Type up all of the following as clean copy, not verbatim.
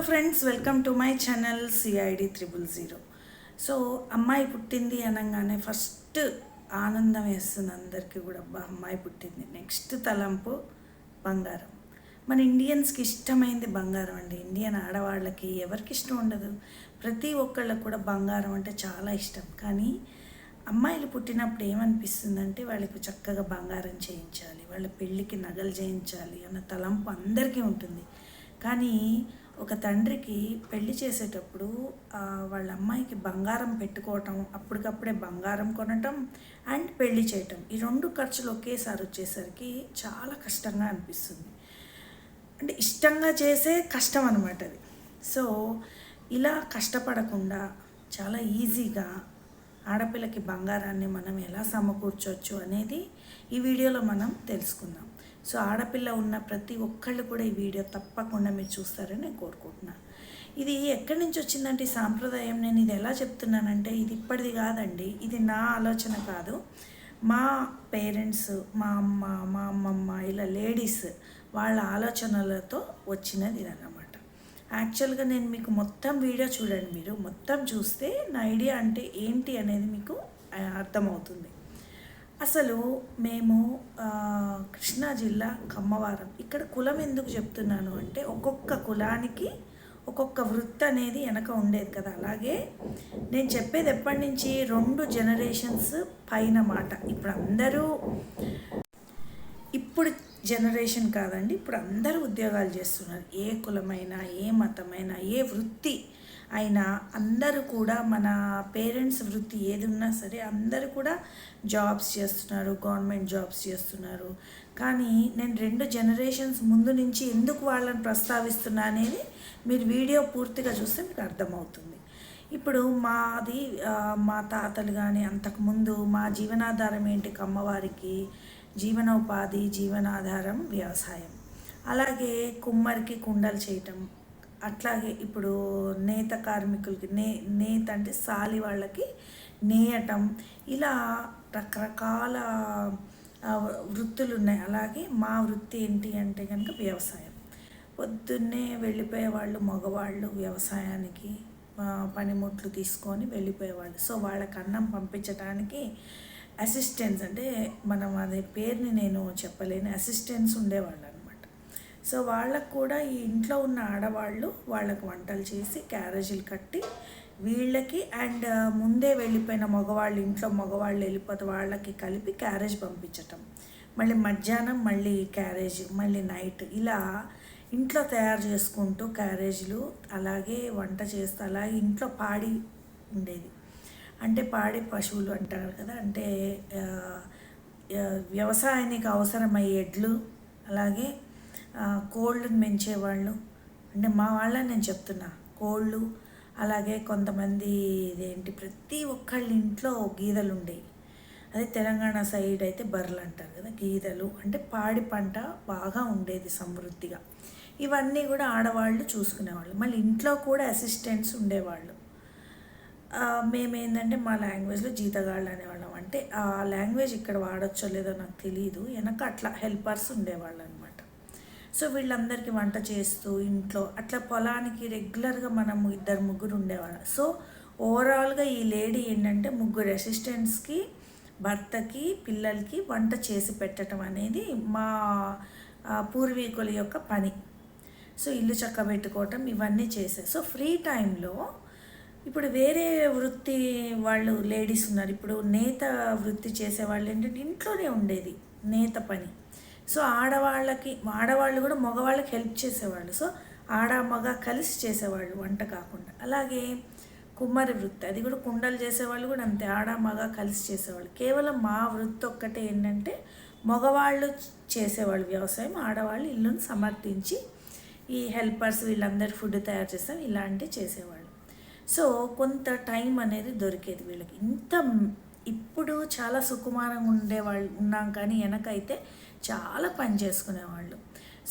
Hello friends, welcome to my channel CID 000. So అమ్మాయి పుట్టింది అనగానే ఫస్ట్ ఆనందం వేస్తుంది అందరికీ కూడా. అబ్బా అమ్మాయి పుట్టింది. నెక్స్ట్ తలంపు బంగారం. మన ఇండియన్స్కి ఇష్టమైంది బంగారం అండి. ఇండియన్ ఆడవాళ్ళకి ఎవరికి ఇష్టం ఉండదు. ప్రతి ఒక్కళ్ళకు కూడా బంగారం అంటే చాలా ఇష్టం. కానీ అమ్మాయిలు పుట్టినప్పుడు ఏమనిపిస్తుందంటే వాళ్ళకి చక్కగా బంగారం చేయించాలి, వాళ్ళ పెళ్ళికి నగలు చేయించాలి అన్న తలంపు అందరికీ ఉంటుంది. కానీ ఒక తండ్రికి పెళ్లి చేసేటప్పుడు వాళ్ళ అమ్మాయికి బంగారం పెట్టుకోవటం, అప్పటికప్పుడే బంగారం కొనటం అండ్ పెళ్లి చేయటం, ఈ రెండు ఖర్చులు ఒకేసారి వచ్చేసరికి చాలా కష్టంగా అనిపిస్తుంది. అంటే ఇష్టంగా చేసే కష్టం అనమాట అది. సో ఇలా కష్టపడకుండా చాలా ఈజీగా ఆడపిల్లకి బంగారాన్ని మనం ఎలా సమకూర్చవచ్చు అనేది ఈ వీడియోలో మనం తెలుసుకుందాం. సో ఆడపిల్ల ఉన్న ప్రతి ఒక్కళ్ళు కూడా ఈ వీడియో తప్పకుండా మీరు చూస్తారని నేను కోరుకుంటున్నాను. ఇది ఎక్కడి నుంచి వచ్చిందంటే ఈ సాంప్రదాయం, నేను ఇది ఎలా చెప్తున్నానంటే ఇది ఇప్పటిది కాదండి. ఇది నా ఆలోచన కాదు. మా పేరెంట్స్, మా అమ్మ, మా అమ్మమ్మ, ఇలా లేడీస్ వాళ్ళ ఆలోచనలతో వచ్చినది ఇదన్నమాట. యాక్చువల్గా నేను మీకు మొత్తం వీడియో చూడండి. మీరు మొత్తం చూస్తే నా ఐడియా అంటే ఏంటి అనేది మీకు అర్థమవుతుంది. అసలు మేము కృష్ణా జిల్లా కమ్మవారం. ఇక్కడ కులం ఎందుకు చెప్తున్నాను అంటే ఒక్కొక్క కులానికి ఒక్కొక్క వృత్తి అనేది వెనక ఉండేది కదా. అలాగే నేను చెప్పేది ఎప్పటి నుంచి 2 జనరేషన్స్ పైన మాట. ఇప్పుడు జనరేషన్ కాదండి, ఇప్పుడు అందరూ ఉద్యోగాలు చేస్తున్నారు. ఏ కులమైనా, ఏ మతమైనా, ఏ వృత్తి అయినా అందరూ కూడా మన పేరెంట్స్ వృత్తి ఏది ఉన్నా సరే అందరూ కూడా జాబ్స్ చేస్తున్నారు, గవర్నమెంట్ జాబ్స్ చేస్తున్నారు. కానీ నేను 2 జనరేషన్స్ ముందు నుంచి ఎందుకు వాళ్ళని ప్రస్తావిస్తున్నా అనేది మీరు వీడియో పూర్తిగా చూస్తే మీకు అర్థమవుతుంది. ఇప్పుడు మా తాతలు కానీ అంతకుముందు మా జీవనాధారం ఏంటి, కమ్మవారికి జీవనోపాధి, జీవనాధారం వ్యవసాయం. అలాగే కుమ్మరికి కుండలు చేయటం, అట్లాగే ఇప్పుడు నేత కార్మికులకి నేత అంటే సాలి వాళ్ళకి నేయటం, ఇలా రకరకాల వృత్తులు ఉన్నాయి. అలాగే మా వృత్తి ఏంటి అంటే కనుక వ్యవసాయం. పొద్దున్నే వెళ్ళిపోయేవాళ్ళు మగవాళ్ళు వ్యవసాయానికి పనిముట్లు తీసుకొని వెళ్ళిపోయేవాళ్ళు. సో వాళ్ళకి అన్నం పంపించడానికి అసిస్టెంట్స్, అంటే మనం అదే పేరుని నేను చెప్పలేను, అసిస్టెంట్స్ ఉండేవాళ్ళు అనమాట. సో వాళ్ళకు కూడా ఈ ఇంట్లో ఉన్న ఆడవాళ్ళు వాళ్ళకు వంటలు చేసి క్యారేజీలు కట్టి వీళ్ళకి అండ్ ముందే వెళ్ళిపోయిన మగవాళ్ళు, ఇంట్లో మగవాళ్ళు వెళ్ళిపోతే వాళ్ళకి కలిపి క్యారేజ్ పంపించటం, మళ్ళీ మధ్యాహ్నం మళ్ళీ క్యారేజ్, మళ్ళీ నైట్, ఇలా ఇంట్లో తయారు చేసుకుంటూ క్యారేజీలు, అలాగే వంట చేస్తూ, అలాగే ఇంట్లో పాడి ఉండేది. అంటే పాడి పశువులు అంటారు కదా, అంటే వ్యవసాయానికి అవసరమయ్యే ఎడ్లు, అలాగే కోళ్ళను పెంచేవాళ్ళు. అంటే మా వాళ్ళని నేను చెప్తున్నా, కోళ్ళు, అలాగే కొంతమంది ఇదేంటి ప్రతి ఒక్కళ్ళ ఇంట్లో గీదలు ఉండేవి. అదే తెలంగాణ సైడ్ అయితే బర్రెలు అంటారు కదా, గీదలు. అంటే పాడి పంట బాగా ఉండేది సమృద్ధిగా. ఇవన్నీ కూడా ఆడవాళ్ళు చూసుకునేవాళ్ళు. మళ్ళీ ఇంట్లో కూడా అసిస్టెంట్స్ ఉండేవాళ్ళు. మేమేంటంటే మా లాంగ్వేజ్లో జీతగాళ్ళు అనేవాళ్ళం. అంటే ఆ లాంగ్వేజ్ ఇక్కడ వాడచ్చో లేదో నాకు తెలియదు, వెనక అట్లా హెల్పర్స్ ఉండేవాళ్ళు అనమాట. సో వీళ్ళందరికీ వంట చేస్తూ ఇంట్లో అట్లా పొలానికి రెగ్యులర్గా మనము 2-3 ఉండేవాళ్ళం. సో ఓవరాల్గా ఈ లేడీ ఏంటంటే 3 అసిస్టెంట్స్కి, భర్తకి, పిల్లలకి వంట చేసి పెట్టడం అనేది మా పూర్వీకుల యొక్క పని. సో ఇల్లు చక్కబెట్టుకోవటం ఇవన్నీ చేసే. సో ఫ్రీ టైంలో ఇప్పుడు వేరే వృత్తి వాళ్ళు లేడీస్ ఉన్నారు. ఇప్పుడు నేత వృత్తి చేసేవాళ్ళు ఏంటంటే ఇంట్లోనే ఉండేది నేత పని. సో ఆడవాళ్ళు కూడా మగవాళ్ళకి హెల్ప్ చేసేవాళ్ళు. సో ఆడ మగ కలిసి చేసేవాళ్ళు వంట కాకుండా. అలాగే కుమ్మరి వృత్తి, అది కూడా కుండలు చేసేవాళ్ళు కూడా అంతే, ఆడ మగ కలిసి చేసేవాళ్ళు. కేవలం మా వృత్తి ఒక్కటే ఏంటంటే మగవాళ్ళు చేసేవాళ్ళు వ్యవసాయం, ఆడవాళ్ళు ఇల్లును సమర్థించి ఈ హెల్పర్స్ వీళ్ళందరూ ఫుడ్ తయారు చేస్తాం, ఇలాంటివి చేసేవాళ్ళు. సో కొంత టైం అనేది దొరికేది వీళ్ళకి. ఇప్పుడు చాలా సుకుమారంగా ఉండేవాళ్ళు ఉన్నాం, కానీ వెనకైతే చాలా పని చేసుకునేవాళ్ళు.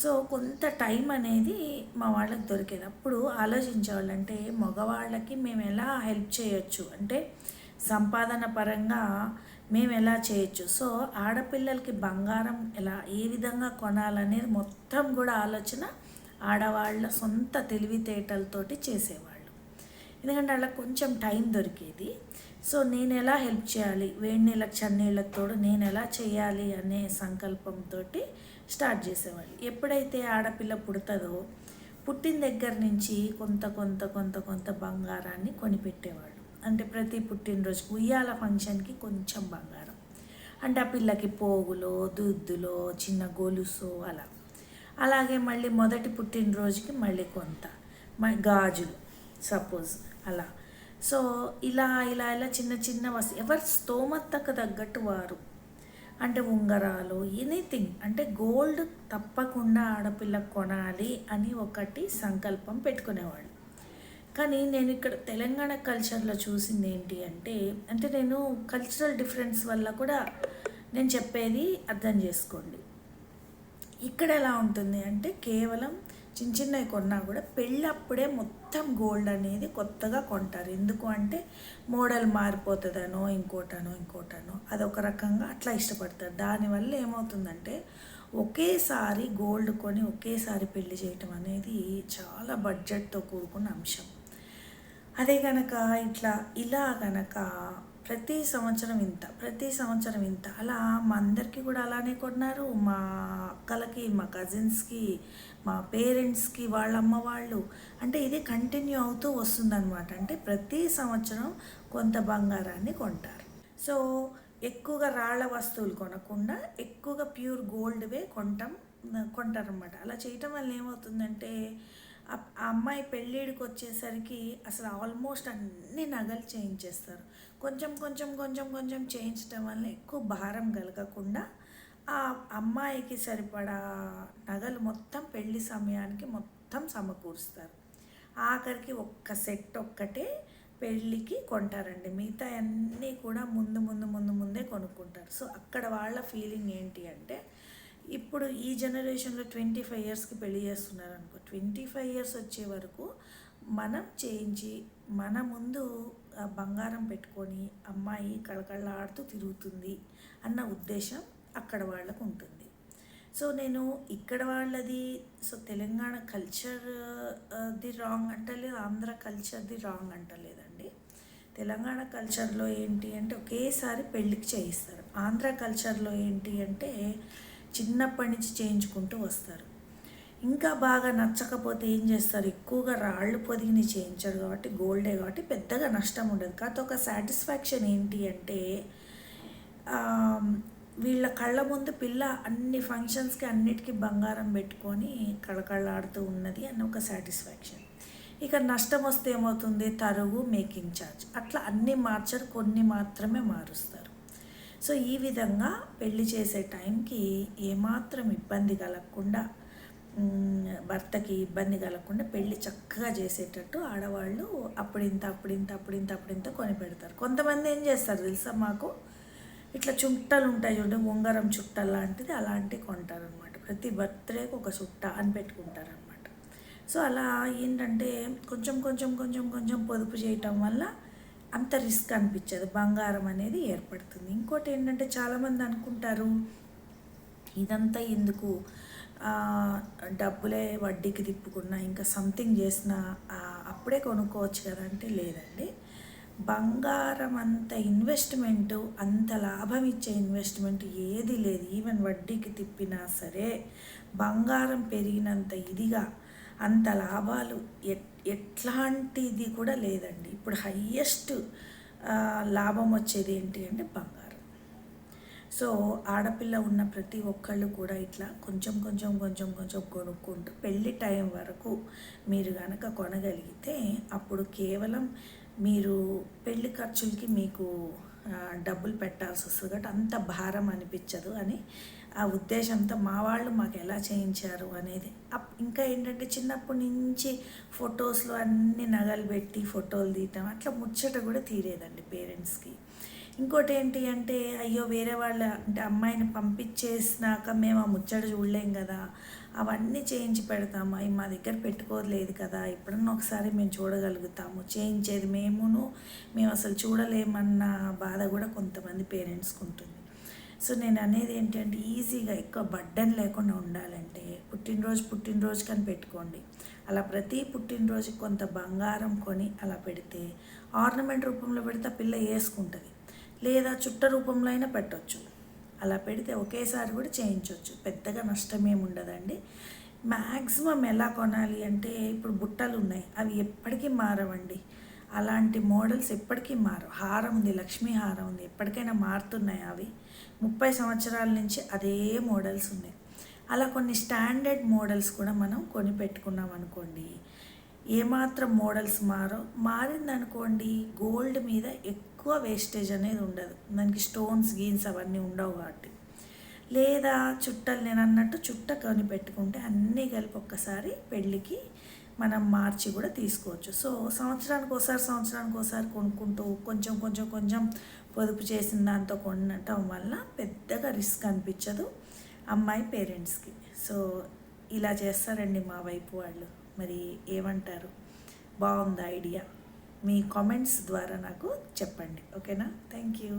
సో కొంత టైం అనేది మా వాళ్ళకి దొరికేది. అప్పుడు ఆలోచించేవాళ్ళు, అంటే మగవాళ్ళకి మేము ఎలా హెల్ప్ చేయొచ్చు, అంటే సంపాదన పరంగా మేము ఎలా చేయొచ్చు. సో ఆడపిల్లలకి బంగారం ఎలా, ఏ విధంగా కొనాలనేది మొత్తం కూడా ఆలోచన ఆడవాళ్ళ సొంత తెలివితేటలతోటి చేసేవాళ్ళు. ఎందుకంటే అలా కొంచెం టైం దొరికేది. సో నేను ఎలా హెల్ప్ చేయాలి, వేడి నీళ్ళకి చన్నీళ్ళకి తోడు నేను ఎలా చేయాలి అనే సంకల్పంతో స్టార్ట్ చేసేవాళ్ళు. ఎప్పుడైతే ఆడపిల్ల పుడుతుందో పుట్టిన దగ్గర నుంచి కొంత కొంత కొంత కొంత బంగారాన్ని కొనిపెట్టేవాళ్ళు. అంటే ప్రతి పుట్టినరోజుకి ఉయ్యాల ఫంక్షన్కి కొంచెం బంగారం, అంటే ఆ పిల్లకి పోగులో దుద్దులో చిన్న గొలుసు అలా. అలాగే మళ్ళీ మొదటి పుట్టినరోజుకి మళ్ళీ కొంత గాజులు సపోజ్ అలా. సో ఇలా ఇలా ఇలా చిన్న చిన్న ఎవరి స్తోమతకు తగ్గట్టు వారు, అంటే ఉంగరాలు ఎనీథింగ్, అంటే గోల్డ్ తప్పకుండా ఆడపిల్లకు కొనాలి అని ఒకటి సంకల్పం పెట్టుకునేవాళ్ళు. కానీ నేను ఇక్కడ తెలంగాణ కల్చర్లో చూసింది ఏంటి అంటే, నేను కల్చరల్ డిఫరెన్స్ వల్ల కూడా నేను చెప్పేది అర్థం చేసుకోండి. ఇక్కడ ఎలా ఉంటుంది అంటే కేవలం చిన్న చిన్నవి కొన్నా కూడా పెళ్ళప్పుడే మొత్తం గోల్డ్ అనేది కొత్తగా కొంటారు. ఎందుకు అంటే మోడల్ మారిపోతుందనో ఇంకోటనో అదొక రకంగా అట్లా ఇష్టపడతారు. దానివల్ల ఏమవుతుందంటే ఒకేసారి గోల్డ్ కొని ఒకేసారి పెళ్లి చేయటం అనేది చాలా బడ్జెట్తో కూడుకున్న అంశం. అదే కనుక ఇలా కనుక ప్రతి సంవత్సరం ఇంత అలా మా అందరికీ కూడా అలానే కొన్నారు. మా అక్కలకి, మా కజిన్స్కి, మా పేరెంట్స్కి, వాళ్ళ అమ్మ వాళ్ళు, అంటే ఇది కంటిన్యూ అవుతూ వస్తుందన్నమాట. అంటే ప్రతి సంవత్సరం కొంత బంగారాన్ని కొంటారు. సో ఎక్కువగా రాళ్ళ వస్తువులు కొనకుండా ఎక్కువగా ప్యూర్ గోల్డ్వే కొంటారనమాట. అలా చేయటం వల్ల ఏమవుతుందంటే ఆ అమ్మాయి పెళ్ళిడికి వచ్చేసరికి అసలు ఆల్మోస్ట్ అన్ని నగలు చేయించేస్తారు. కొంచెం చేయించడం వల్ల ఎక్కువ భారం కలగకుండా ఆ అమ్మాయికి సరిపడా నగలు మొత్తం పెళ్లి సమయానికి మొత్తం సమకూరుస్తారు. ఆఖరికి ఒక్క సెట్ ఒక్కటే పెళ్ళికి కొంటారండి, మిగతా అన్నీ కూడా ముందే కొనుక్కుంటారు. సో అక్కడ వాళ్ళ ఫీలింగ్ ఏంటి అంటే, ఇప్పుడు ఈ జనరేషన్లో 25 ఇయర్స్కి పెళ్లి చేస్తున్నారు అనుకో, 25 ఇయర్స్ వచ్చే వరకు మనం చేయించి మన ముందు బంగారం పెట్టుకొని అమ్మాయి కళకళలాడుతూ తిరుగుతుంది అన్న ఉద్దేశం అక్కడ వాళ్ళకు ఉంటుంది. సో నేను ఇక్కడ వాళ్ళది, so Telangana culture the wrong అంటలేదు, ఆంధ్ర కల్చర్ది రాంగ్ అంటలేదండి. తెలంగాణ కల్చర్లో ఏంటి అంటే ఒకేసారి పెళ్ళికి చేయిస్తారు. ఆంధ్ర కల్చర్లో ఏంటి అంటే చిన్నప్పటి నుంచి చేయించుకుంటూ వస్తారు. ఇంకా బాగా నచ్చకపోతే ఏం చేస్తారు, ఎక్కువగా రాళ్ళు పొదిగిని చేయించారు కాబట్టి గోల్డే కాబట్టి పెద్దగా నష్టం ఉండదు. కాకపోతే ఒక సాటిస్ఫాక్షన్ ఏంటి అంటే వీళ్ళ కళ్ళ ముందు పిల్ల అన్ని ఫంక్షన్స్కి అన్నిటికీ బంగారం పెట్టుకొని కళకళలాడుతూ ఉన్నది అన్న ఒక సాటిస్ఫాక్షన్. ఇక నష్టం వస్తే ఏమవుతుంది, తరుగు, మేకింగ్ ఛార్జ్, అట్లా అన్నీ మార్చరు, కొన్ని మాత్రమే మారుస్తారు. సో ఈ విధంగా పెళ్లి చేసే టైంకి ఏమాత్రం ఇబ్బంది కలగకుండా, భర్తకి ఇబ్బంది కలగకుండా పెళ్ళి చక్కగా చేసేటట్టు ఆడవాళ్ళు అప్పుడింత కొని పెడతారు. కొంతమంది ఏం చేస్తారు తెలుసా, మాకు ఇట్లా చుట్టలు ఉంటాయి చూడండి, ఉంగరం చుట్టలు లాంటిది, అలాంటివి కొంటారనమాట. ప్రతి బర్త్డేకి ఒక చుట్ట అని పెట్టుకుంటారనమాట. సో అలా ఏంటంటే కొంచెం పొదుపు చేయటం వల్ల అంత రిస్క్ అనిపించదు, బంగారం అనేది ఏర్పడుతుంది. ఇంకోటి ఏంటంటే చాలామంది అనుకుంటారు ఇదంతా ఎందుకు, డబ్బులే వడ్డీకి తిప్పుకున్నా ఇంకా సంథింగ్ చేసినా అప్పుడే కొనుక్కోవచ్చు కదా అంటే లేదండి. బంగారం అంత ఇన్వెస్ట్మెంటు, అంత లాభం ఇచ్చే ఇన్వెస్ట్మెంట్ ఏది లేదు. ఈవెన్ వడ్డీకి తిప్పినా సరే బంగారం పెరిగినంత ఇదిగా అంత లాభాలు ఎట్లాంటిది కూడా లేదండి. ఇప్పుడు హయ్యెస్ట్ లాభం వచ్చేది ఏంటి అంటే బంగారం. సో ఆడపిల్ల ఉన్న ప్రతి ఒక్కళ్ళు కూడా ఇట్లా కొంచెం కొనుక్కుంటూ పెళ్ళి టైం వరకు మీరు కనుక కొనగలిగితే అప్పుడు కేవలం మీరు పెళ్లి ఖర్చులకి మీకు డబ్బులు పెట్టాల్సి వస్తుంది కాబట్టి అంత భారం అనిపించదు అని ఆ ఉద్దేశంతో మా వాళ్ళు మాకు ఎలా చేయించారు అనేది. ఇంకా ఏంటంటే చిన్నప్పటి నుంచి ఫొటోస్లో అన్ని నగలు పెట్టి ఫోటోలు తీయటం అట్లా ముచ్చట కూడా తీరేదండి పేరెంట్స్కి. ఇంకోటి ఏంటి అంటే అయ్యో వేరే వాళ్ళ అంటే అమ్మాయిని పంపించేసినాక మేము ఆ ముచ్చట చూడలేం కదా, అవన్నీ చేయించి పెడతాము, అవి మా దగ్గర పెట్టుకోలేదు కదా, ఎప్పుడన్నా ఒకసారి మేము చూడగలుగుతాము, చేయించేది మేము అసలు చూడలేమన్న బాధ కూడా కొంతమంది పేరెంట్స్కి ఉంటుంది. సో నేను అనేది ఏంటంటే ఈజీగా ఎక్కువ బర్డెన్ లేకుండా ఉండాలంటే పుట్టినరోజు కని పెట్టుకోండి. అలా ప్రతి పుట్టినరోజుకి కొంత బంగారం కొని అలా పెడితే ఆర్నమెంట్ రూపంలో పెడితే ఆ పిల్ల వేసుకుంటుంది, లేదా చుట్ట రూపంలో అయినా పెట్టవచ్చు. అలా పెడితే ఒకేసారి కూడా చేయించవచ్చు, పెద్దగా నష్టమేమి ఉండదండి. మ్యాక్సిమం ఎలా కొనాలి అంటే ఇప్పుడు బుట్టలు ఉన్నాయి, అవి ఎప్పటికీ మారవండి. అలాంటి మోడల్స్ ఎప్పటికీ మారవు. హారం ఉంది, లక్ష్మీ హారం ఉంది, ఎప్పటికైనా మారుతున్నాయి. అవి 30 సంవత్సరాల నుంచి అదే మోడల్స్ ఉన్నాయి. అలా కొన్ని స్టాండర్డ్ మోడల్స్ కూడా మనం కొని పెట్టుకున్నాం అనుకోండి, ఏమాత్రం మోడల్స్ మారిందనుకోండి, గోల్డ్ మీద ఎక్కువ వేస్టేజ్ అనేది ఉండదు, దానికి స్టోన్స్ గీన్స్ అవన్నీ ఉండవు కాబట్టి. లేదా చుట్టలు నేను అన్నట్టు చుట్ట కొని పెట్టుకుంటే అన్నీ కలిపి ఒక్కసారి పెళ్ళికి మనం మార్చి కూడా తీసుకోవచ్చు. సో సంవత్సరానికి ఒకసారి కొనుక్కుంటూ కొంచెం పొదుపు చేసిన దాంతో కొనటం వల్ల పెద్దగా రిస్క్ అనిపించదు అమ్మాయి పేరెంట్స్కి. సో ఇలా చేస్తారండి మా వైపు వాళ్ళు. మరి ఏమంటారు? బాగుంది ఐడియా? మీ కామెంట్స్ ద్వారా నాకు చెప్పండి. ఓకేనా? Thank you.